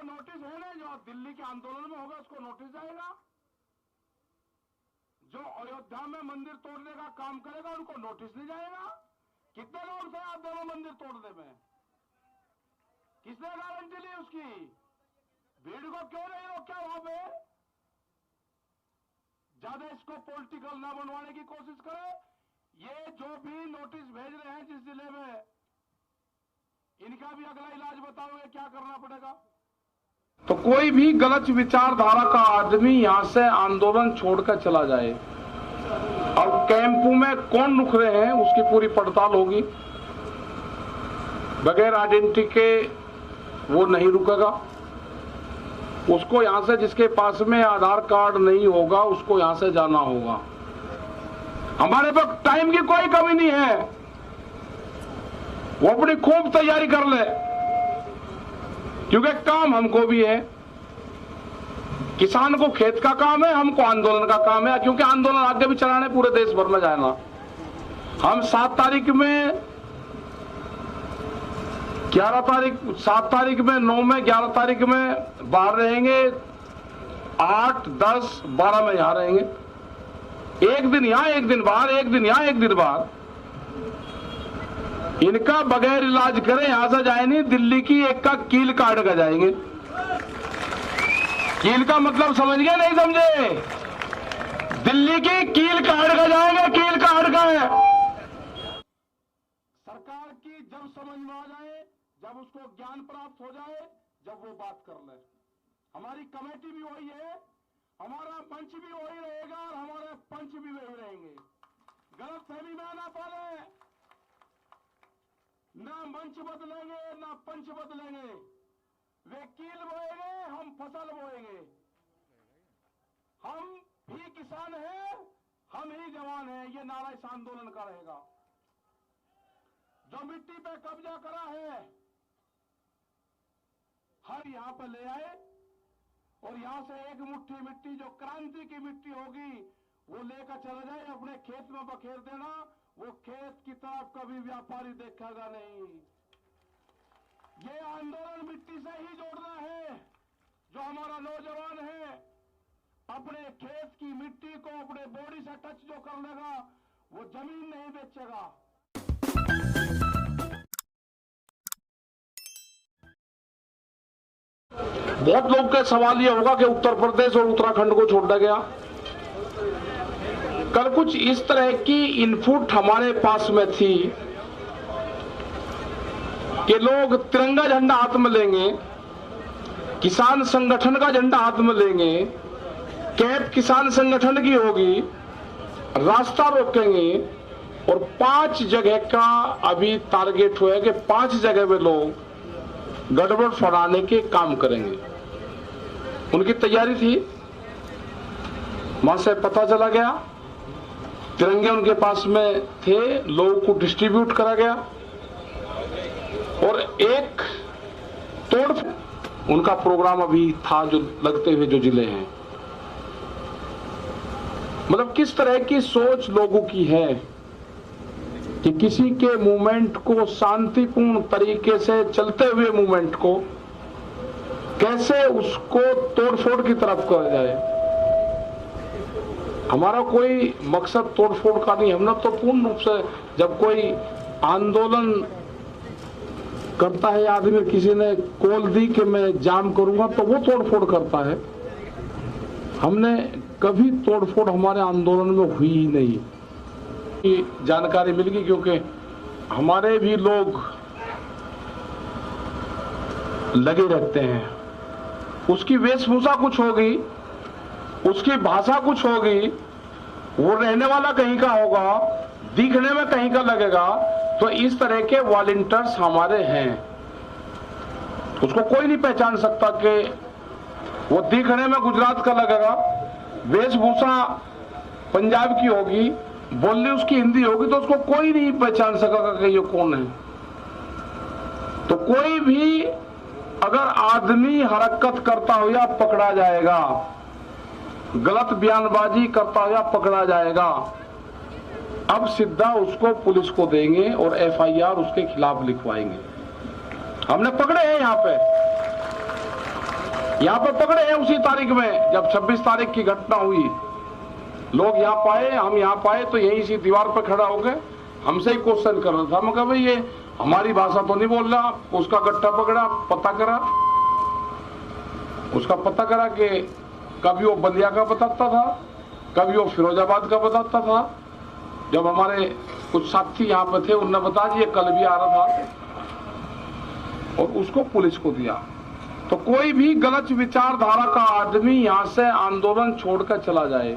Notice है ना, जो दिल्ली के आंदोलन में होगा उसको नोटिस जाएगा। जो अयोध्या में मंदिर तोड़ने का काम करेगा उनको नोटिस नहीं जाएगा। कितने लोग थे आप दोनों मंदिर तोड़ने में? किसने गारंटी ली उसकी? भीड़ को क्यों नहीं रोका वहां पे? ज्यादा इसको पॉलिटिकल ना बनवाने की कोशिश करें। ये जो भी नोटिस भेज रहे हैं जिस जिले में, इनका भी अगला इलाज बताओगे क्या करना पड़ेगा। तो कोई भी गलत विचारधारा का आदमी यहां से आंदोलन छोड़कर चला जाए। अब कैंपों में कौन रुक रहे हैं उसकी पूरी पड़ताल होगी। बगैर आइडेंटिटी के वो नहीं रुकेगा। उसको यहां से, जिसके पास में आधार कार्ड नहीं होगा उसको यहां से जाना होगा। हमारे पास टाइम की कोई कमी नहीं है। वो अपनी खूब तैयारी कर ले, क्योंकि काम हमको भी है। किसान को खेत का काम है, हमको आंदोलन का काम है, क्योंकि आंदोलन आगे भी चलाने पूरे देश भर में जाना। हम 7 तारीख में 7 तारीख में 9 में 11 तारीख में बाहर रहेंगे, 8, 10, 12 में यहां रहेंगे। एक दिन यहां, एक दिन बाहर, एक दिन यहां, एक दिन बाहर। इनका बगैर इलाज करें यहां से जाए नहीं। दिल्ली की एक का कील काट कर जाएंगे। कील का मतलब समझ गए नहीं समझे? दिल्ली की कील काट कर जाएंगे, कील काट कर। सरकार की जब समझ में आ जाए, जब उसको ज्ञान प्राप्त हो जाए, जब वो बात कर ले। हमारी कमेटी भी वही है, हमारा मंच भी वही रहेगा और हमारे पंच भी वही रहेंगे। गलत फहमी में ना पाले। ना मंच बदलेंगे ना पंच बदलेंगे। वे कील बोएंगे, हम फसल बोएंगे। हम भी किसान हैं, हम ही जवान हैं। ये नारा इस आंदोलन का रहेगा। जो मिट्टी पे कब्जा करा है हर यहां पर ले आए और यहां से एक मुट्ठी मिट्टी जो क्रांति की मिट्टी होगी वो लेकर चला जाए, अपने खेत में बखेर देना। वो खेत की तरफ कभी व्यापारी देखेगा नहीं। ये आंदोलन मिट्टी से ही जोड़ना है। जो हमारा नौजवान है अपने खेत की मिट्टी को अपने बॉडी से टच जो कर लेगा वो जमीन नहीं बेचेगा। बहुत लोग का सवाल यह होगा कि उत्तर प्रदेश और उत्तराखंड को छोड़ दिया गया। कल कुछ इस तरह की इनपुट हमारे पास में थी कि लोग तिरंगा झंडा हाथ में लेंगे, किसान संगठन का झंडा हाथ में लेंगे, कैप किसान संगठन की होगी, रास्ता रोकेंगे और 5 जगह का अभी टारगेट हुआ है कि 5 जगह में लोग गड़बड़ फैलाने के काम करेंगे। उनकी तैयारी थी। वहां से पता चला गया, तिरंगे उनके पास में थे, लोगों को डिस्ट्रीब्यूट करा गया और एक तोड़ उनका प्रोग्राम अभी था जो लगते हुए जो जिले हैं। मतलब किस तरह की सोच लोगों की है कि किसी के मूवमेंट को, शांतिपूर्ण तरीके से चलते हुए मूवमेंट को कैसे उसको तोड़फोड़ की तरफ किया जाए। हमारा कोई मकसद तोड़फोड़ का नहीं। हमने तो पूर्ण रूप से, जब कोई आंदोलन करता है आदमी, किसी ने कॉल दी कि मैं जाम करूंगा तो वो तोड़फोड़ करता है। हमने कभी तोड़फोड़ हमारे आंदोलन में हुई ही नहीं। जानकारी मिल गई क्योंकि हमारे भी लोग लगे रहते हैं। उसकी वेशभूषा कुछ होगी, उसकी भाषा कुछ होगी, वो रहने वाला कहीं का होगा, दिखने में कहीं का लगेगा। तो इस तरह के वॉलंटियर्स हमारे हैं। उसको कोई नहीं पहचान सकता कि वो दिखने में गुजरात का लगेगा, वेशभूषा पंजाब की होगी, बोलनी उसकी हिंदी होगी, तो उसको कोई नहीं पहचान सकेगा कि ये कौन है। तो कोई भी अगर आदमी हरकत करता हुआ पकड़ा जाएगा, गलत बयानबाजी करता हुआ पकड़ा जाएगा। अब सीधा उसको पुलिस को देंगे और एफआईआर उसके खिलाफ लिखवाएंगे। हमने पकड़े हैं यहाँ पे, यहाँ पे पकड़े हैं उसी तारीख में, जब 26 तारीख की घटना हुई, लोग यहाँ पाए, हम यहाँ पाए तो यहीं सी दीवार पर खड़ा हो गए, हमसे ही क्वेश्चन कर रहा था। मैं कहा भाई ये हमारी भाषा तो नहीं बोल रहा। उसका गट्टा पकड़ा, पता करा, उसका पता करा कि कभी वो बलिया का बताता था, कभी वो फिरोजाबाद का बताता था। जब हमारे कुछ साथी यहाँ पे थे उन्होंने बताया ये कल भी आ रहा था, और उसको पुलिस को दिया। तो कोई भी गलत विचारधारा का आदमी यहाँ से आंदोलन छोड़कर चला जाए,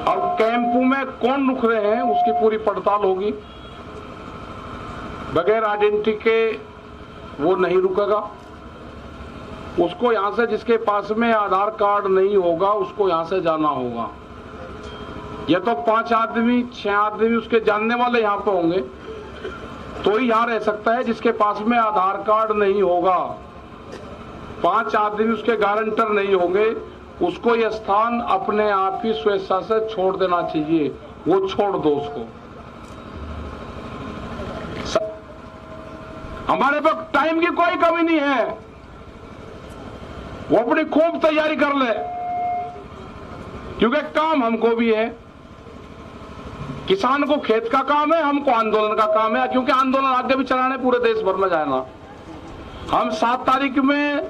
और कैंपों में कौन रुक रहे हैं उसकी पूरी पड़ताल होगी। बगैर आइडेंटिटी के वो नहीं रुकेगा। उसको यहाँ से, जिसके पास में आधार कार्ड नहीं होगा उसको यहाँ से जाना होगा। ये तो 5 आदमी 6 आदमी उसके जानने वाले यहाँ पे होंगे तो ही यहाँ रह सकता है। जिसके पास में आधार कार्ड नहीं होगा, 5 आदमी उसके गारंटर नहीं होंगे, उसको यह स्थान अपने आप ही स्वेच्छा से छोड़ देना चाहिए। वो छोड़ दो उसको। हमारे पास टाइम की कोई कमी नहीं है, वो अपनी खूब तैयारी कर ले, क्योंकि काम हमको भी है। किसान को खेत का काम है, हमको आंदोलन का काम है, क्योंकि आंदोलन आगे भी चलाने पूरे देश भर में जाना। हम 7 तारीख में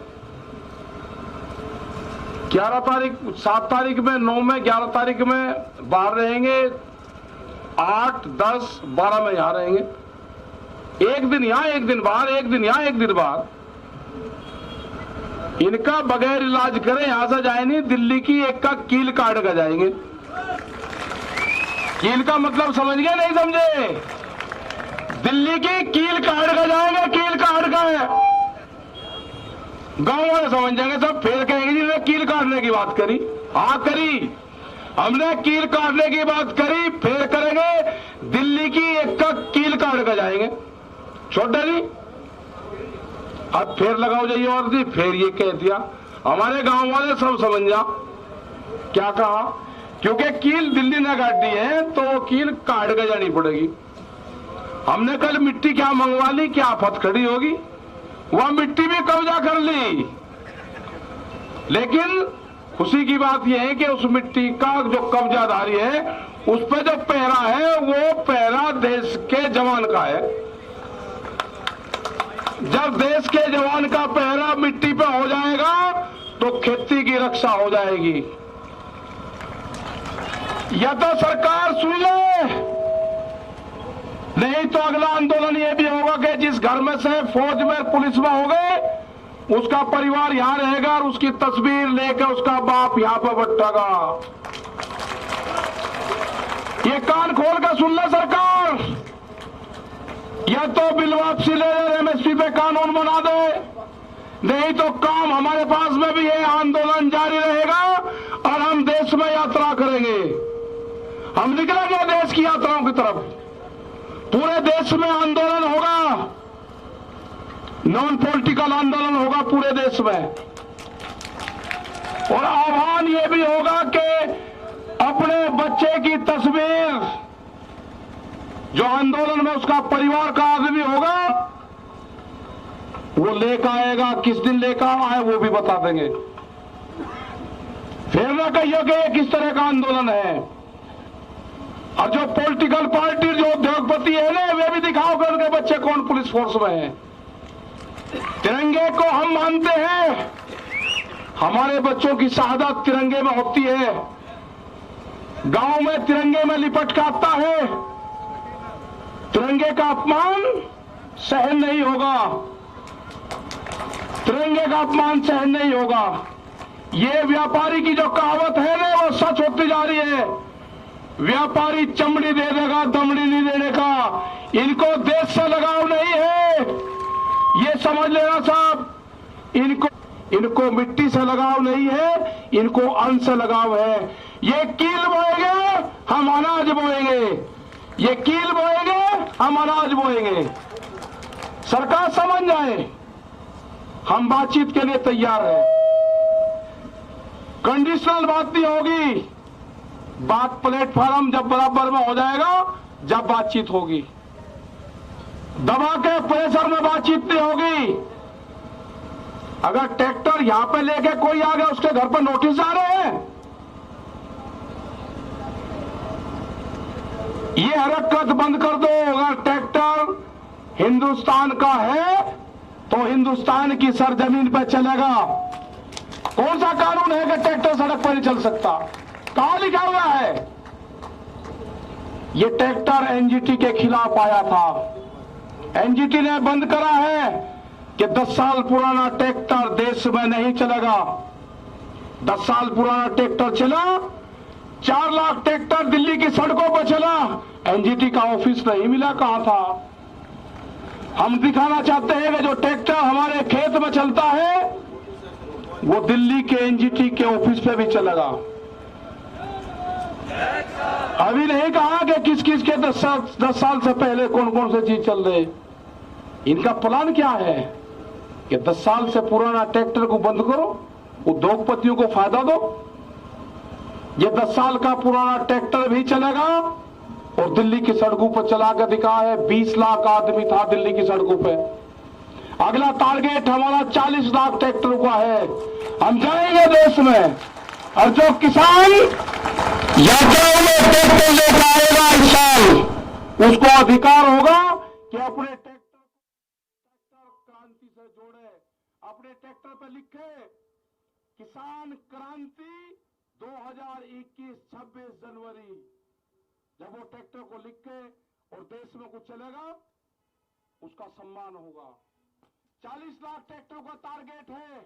11 तारीख 7 तारीख में 9 में 11 तारीख में बाहर रहेंगे, 8 10 12 में यहां रहेंगे। एक दिन यहां, एक दिन बाहर, एक दिन यहां, एक दिन बाहर। इनका बगैर इलाज करें यहां से जाए नहीं, दिल्ली की एक का कील काट कर जाएंगे। कील का मतलब समझ गए नहीं समझे? दिल्ली की कील काट कर जाएंगे, कील काट कर। गांव वाले समझ जाएंगे सब, फिर कहेंगे जी ने कील काटने की बात करी। हाँ करी, हमने कील काटने की बात करी, फिर करेंगे दिल्ली की एक का कील काट कर जाएंगे। छोटा जी अब फिर लगाओ जाइए और जी फिर ये कह दिया। हमारे गांव वाले सब समझ जा क्या कहा, क्योंकि कील दिल्ली ने काट दी है तो कील काट कर जानी पड़ेगी। हमने कल मिट्टी क्या मंगवा ली, क्या आफत खड़ी होगी, वह मिट्टी भी कब्जा कर ली। लेकिन खुशी की बात यह है कि उस मिट्टी का जो कब्जाधारी है उस पर जो पहरा है वो पहरा देश के जवान का है। जब देश के जवान का पहरा मिट्टी पे हो जाएगा तो खेती की रक्षा हो जाएगी। या तो सरकार सुन ले, नहीं तो अगला आंदोलन यह भी होगा कि जिस घर में से फौज में पुलिस में हो गए उसका परिवार यहां रहेगा और उसकी तस्वीर लेकर उसका बाप यहां पर बटेगा। ये कान खोल कर सुन ले सरकार, या तो बिल वापसी ले ले, एमएसपी पे कानून बना दे, नहीं तो काम हमारे पास में भी है, आंदोलन जारी रहेगा और हम देश में यात्रा करेंगे। हम निकलेंगे देश की यात्राओं की तरफ, पूरे देश में आंदोलन होगा, नॉन पॉलिटिकल आंदोलन होगा पूरे देश में। और आह्वान यह भी होगा कि अपने बच्चे की तस्वीर जो आंदोलन में उसका परिवार का आदमी होगा वो लेकर आएगा। किस दिन लेकर आए वो भी बता देंगे। फिर ना कहिए कि ये किस तरह का आंदोलन है। और जो पॉलिटिकल पार्टी जो उद्योगपति है ना, वे भी दिखाओ कि उनके बच्चे कौन पुलिस फोर्स में है। तिरंगे को हम मानते हैं, हमारे बच्चों की शहादत तिरंगे में होती है। गांव में तिरंगे में लिपट के आता है, तिरंगे का अपमान सहन नहीं होगा, तिरंगे का अपमान सहन नहीं होगा। ये व्यापारी की जो कहावत है ना वो सच होती जा रही है। व्यापारी चमड़ी दे देगा, दमड़ी नहीं देने का। इनको देश से लगाव नहीं है, ये समझ लेना साहब। इनको मिट्टी से लगाव नहीं है, इनको अन्न से लगाव है। ये कील बोएंगे हम अनाज बोएंगे, ये कील बोएंगे हम अनाज बोएंगे। सरकार समझ जाए, हम बातचीत के लिए तैयार हैं। कंडीशनल बात नहीं होगी, बात प्लेटफॉर्म जब बराबर में हो जाएगा जब बातचीत होगी। दबा के प्रेशर में बातचीत नहीं होगी। अगर ट्रैक्टर यहां पे लेके कोई आ गया उसके घर पर नोटिस आ रहे हैं। ये हरकत बंद कर दो। अगर ट्रैक्टर हिंदुस्तान का है तो हिंदुस्तान की सरजमीन पर चलेगा। कौन सा कानून है कि ट्रैक्टर सड़क पर नहीं चल सकता? कहां लिखा हुआ है? ये ट्रैक्टर एनजीटी के खिलाफ आया था। एनजीटी ने बंद करा है कि 10 साल पुराना ट्रैक्टर देश में नहीं चलेगा। 10 साल पुराना ट्रैक्टर चला, 4 लाख ट्रैक्टर दिल्ली की सड़कों पर चला, एनजीटी का ऑफिस नहीं मिला। कहां था? हम दिखाना चाहते हैं कि जो ट्रैक्टर हमारे खेत में चलता है वो दिल्ली के एनजीटी के ऑफिस पे भी चलेगा। अभी नहीं कहा कि किस किस के 10 साल से पहले कौन कौन से चीज चल रहे। इनका प्लान क्या है कि 10 साल से पुराना ट्रैक्टर को बंद करो, उद्योगपतियों को फायदा दो। ये 10 साल का पुराना ट्रैक्टर भी चलेगा और दिल्ली की सड़कों पर चला कर दिखा है। 20 लाख आदमी था दिल्ली की सड़कों पे। अगला टारगेट हमारा 40 लाख ट्रैक्टर का है। हम जाएंगे देश में और जो किसान यात्राओं में ट्रैक्टर लेकर आएगा इस साल, उसको अधिकार होगा कि अपने ट्रैक्टर क्रांति से जोड़े। अपने ट्रैक्टर पर लिखे किसान क्रांति 2021 26 जनवरी। जब वो ट्रैक्टर को लिख के और देश में कुछ चलेगा उसका सम्मान होगा। 40 लाख ट्रैक्टर का टारगेट है।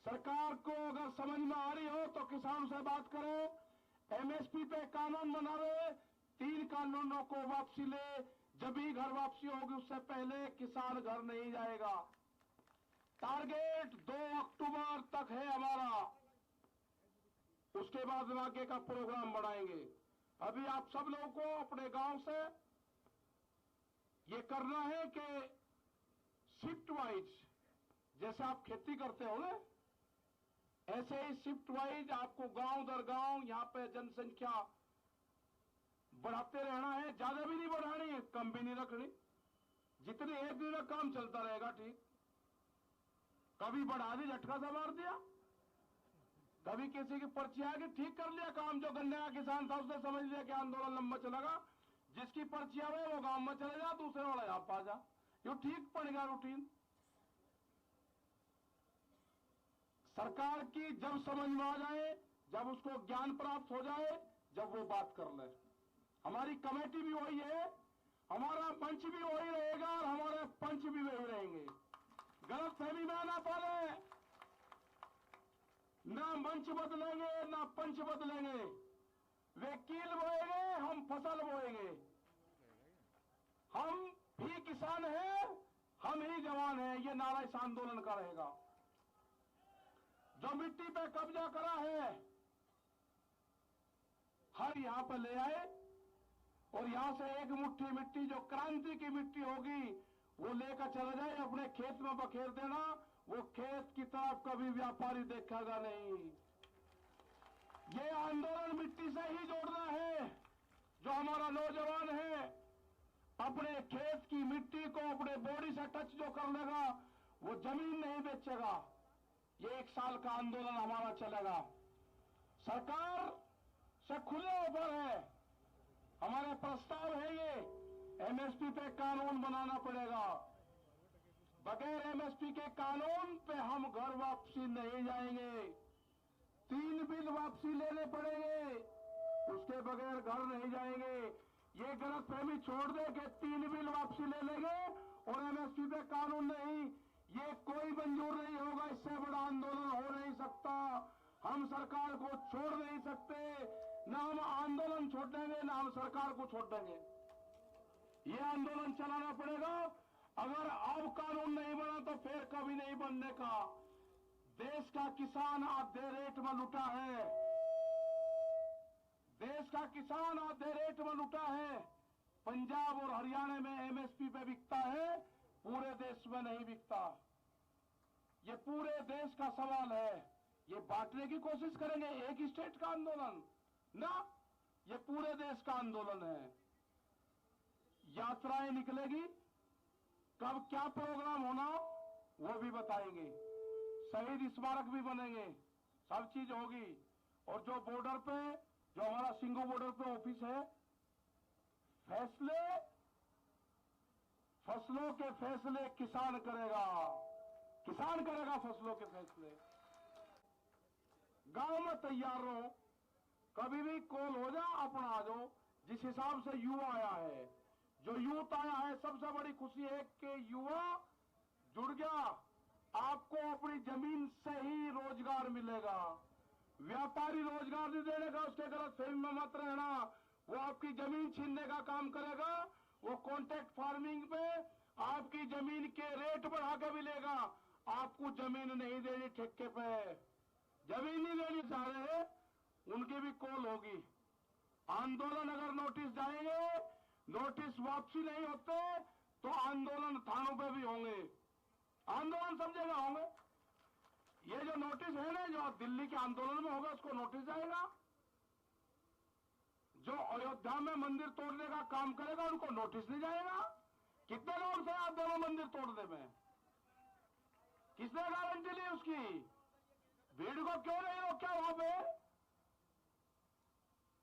सरकार को अगर समझ में आ रही हो तो किसानों से बात करें, एमएसपी पे कानून बनावे, 3 कानूनों को वापसी ले। जब भी घर वापसी होगी उससे पहले किसान घर नहीं जाएगा। टारगेट 2 अक्टूबर तक है हमारा। उसके बाद आगे का प्रोग्राम बढ़ाएंगे। अभी आप सब लोगों को अपने गांव से ये करना है कि शिफ्ट वाइज, जैसे आप खेती करते हो ना, ऐसे ही शिफ्ट वाइज आपको गांव दर गांव यहां पे जनसंख्या बढ़ाते रहना है। ज्यादा भी नहीं बढ़ानी है, कम भी नहीं रखनी। जितने एक दिन में काम चलता रहेगा ठीक। कभी बढ़ा दी, झटका सा मार दिया, कभी किसी की पर्ची आ गई, ठीक कर लिया काम। जो गन्ने का किसान था उसने समझ लिया कि आंदोलन लंबा चलेगा, जिसकी पर्ची आवे वो गांव में चले जा, दूसरे वाला यहां पा जा। ये ठीक पड़ गया रूटीन। सरकार की जब समझ में आ जाए, जब उसको ज्ञान प्राप्त हो जाए, जब वो बात कर ले। हमारी कमेटी भी वही है, हमारा मंच भी वही रहेगा और हमारे पंच भी वही रहेंगे। गलत फहमी में ना पाले, ना मंच बदलेंगे ना पंच बदलेंगे। वे कील बोएंगे, हम फसल बोएंगे। हम भी किसान हैं, हम ही जवान हैं। ये नारा इस आंदोलन का रहेगा। जो मिट्टी पे कब्जा करा है हर यहां पर ले आए और यहां से एक मुट्ठी मिट्टी जो क्रांति की मिट्टी होगी वो लेकर चला जाए, अपने खेत में बखेर देना। वो खेत की तरफ कभी व्यापारी देखेगा नहीं। ये आंदोलन मिट्टी से ही जोड़ना है। जो हमारा नौजवान है अपने खेत की मिट्टी को अपने बॉडी से टच जो कर लेगा वो जमीन नहीं बेचेगा। ये 1 साल का आंदोलन हमारा चलेगा। सरकार से खुले ऑफर है, हमारे प्रस्ताव है। ये एमएसपी पे कानून बनाना पड़ेगा। बगैर एमएसपी के कानून पे हम घर वापसी नहीं जाएंगे। 3 बिल वापसी लेने पड़ेंगे, उसके बगैर घर नहीं जाएंगे। ये गलतफहमी छोड़ दे कि 3 बिल वापसी ले लेंगे और एमएसपी पे कानून नहीं। ये कोई मंजूर नहीं होगा। इससे बड़ा आंदोलन हो नहीं सकता। हम सरकार को छोड़ नहीं सकते। ना हम आंदोलन छोड़ देंगे ना हम सरकार को छोड़ देंगे। ये आंदोलन चलाना पड़ेगा। अगर अब कानून नहीं बना तो फिर कभी नहीं बनने का। देश का किसान आधे रेट में लुटा है। देश का किसान आधे रेट में लुटा है। पंजाब और हरियाणा में एमएसपी पे बिकता है, पूरे देश में नहीं बिकता। ये पूरे देश का सवाल है। ये बांटने की कोशिश करेंगे एक स्टेट का आंदोलन ना, ये पूरे देश का आंदोलन है। यात्राएं निकलेगी, कब क्या प्रोग्राम होना वो भी बताएंगे। शहीद स्मारक भी बनेंगे, सब चीज होगी। और जो बॉर्डर पे, जो हमारा सिंगू बॉर्डर पे ऑफिस है, फसलों के फैसले किसान करेगा, किसान करेगा फसलों के फैसले। गांव में तैयार रहो, कभी भी कॉल हो जा, अपना आ जाओ। जिस हिसाब से युवा आया है, जो यूथ आया है, सबसे बड़ी खुशी है कि युवा जुड़ गया। आपको अपनी जमीन से ही रोजगार मिलेगा। व्यापारी रोजगार नहीं देने का, उसके गलत फहमी में मत रहना। वो आपकी जमीन छीनने का काम करेगा। वो कॉन्ट्रैक्ट फार्मिंग पे आपकी जमीन के रेट बढ़ा के भी लेगा। आपको जमीन नहीं देनी ठेके पे, जमीन नहीं देनी चाह रहे, उनकी भी कॉल होगी। आंदोलन अगर नोटिस जाएंगे, नोटिस वापसी नहीं होते तो आंदोलन थानों पे भी होंगे। आंदोलन सब जगह होंगे। ये जो नोटिस है ना, जो दिल्ली के आंदोलन में होगा, उसको नोटिस जाएगा। जो अयोध्या में मंदिर तोड़ने का काम करेगा, उनको नोटिस नहीं जाएगा। कितने लोग थे आप दोनों मंदिर तोड़ने में? किसने गारंटी ली उसकी? भीड़ को क्यों नहीं रोका वहां पे?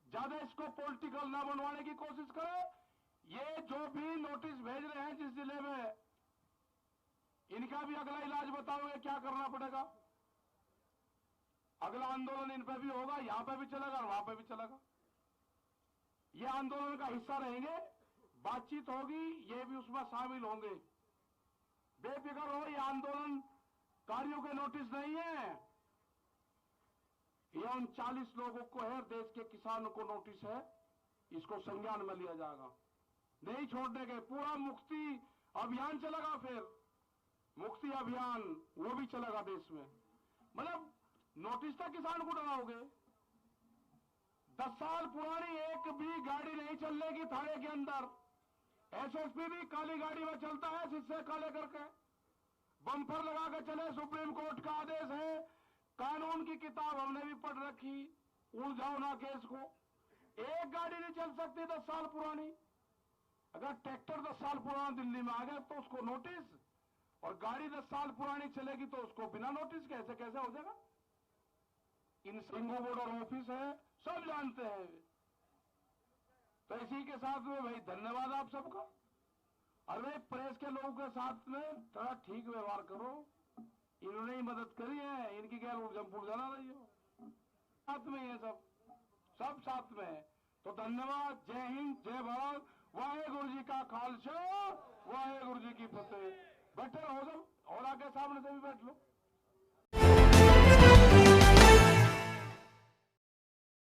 ज्यादा इसको पॉलिटिकल ना बनवाने की कोशिश करें। ये जो भी नोटिस भेज रहे हैं जिस जिले में, इनका भी अगला इलाज बताओगे क्या करना पड़ेगा। अगला आंदोलन इन पे भी होगा, यहां पे भी चलेगा और वहां पे भी चलेगा। ये आंदोलन का हिस्सा रहेंगे, बातचीत होगी, ये भी उसमें शामिल होंगे। बेफिक्र हो, ये आंदोलन कारियों के नोटिस नहीं है, ये 39 लोगों को है, देश के किसानों को नोटिस है। इसको संज्ञान में लिया जाएगा, नहीं छोड़ने के। पूरा मुक्ति अभियान चलेगा, फिर मुक्ति अभियान वो भी चलेगा देश में। मतलब नोटिस तक किसान को डराओगे। 10 साल पुरानी एक भी गाड़ी नहीं चलने की थाने के अंदर। एसएसपी भी काली गाड़ी में चलता है, शीशे काले करके बम्पर लगा के चले। सुप्रीम कोर्ट का आदेश है, कानून की किताब हमने भी पढ़ रखी, उलझाओ ना केस को। एक गाड़ी नहीं चल सकती 10 साल पुरानी। अगर ट्रैक्टर 10 साल पुराना दिल्ली में आ गया तो उसको नोटिस, और गाड़ी 10 साल पुरानी चलेगी तो उसको बिना नोटिस कैसे कैसे हो जाएगा। इन सिंगू बॉर्डर ऑफिस है, सब जानते हैं। तो इसी के साथ में भाई धन्यवाद आप सबका। और भाई प्रेस के लोगों के साथ में थोड़ा ठीक व्यवहार करो। इन्होंने ही मदद करी है, इनकी क्या जमपुर जाना रही हो। साथ में ही है, सब साथ में है। तो धन्यवाद। जय हिंद, जय भारत। वाहेगुरु जी का खालसा, वाहेगुरु जी की फतेह। बैठे रहो सब, और आगे सामने से भी बैठ लो।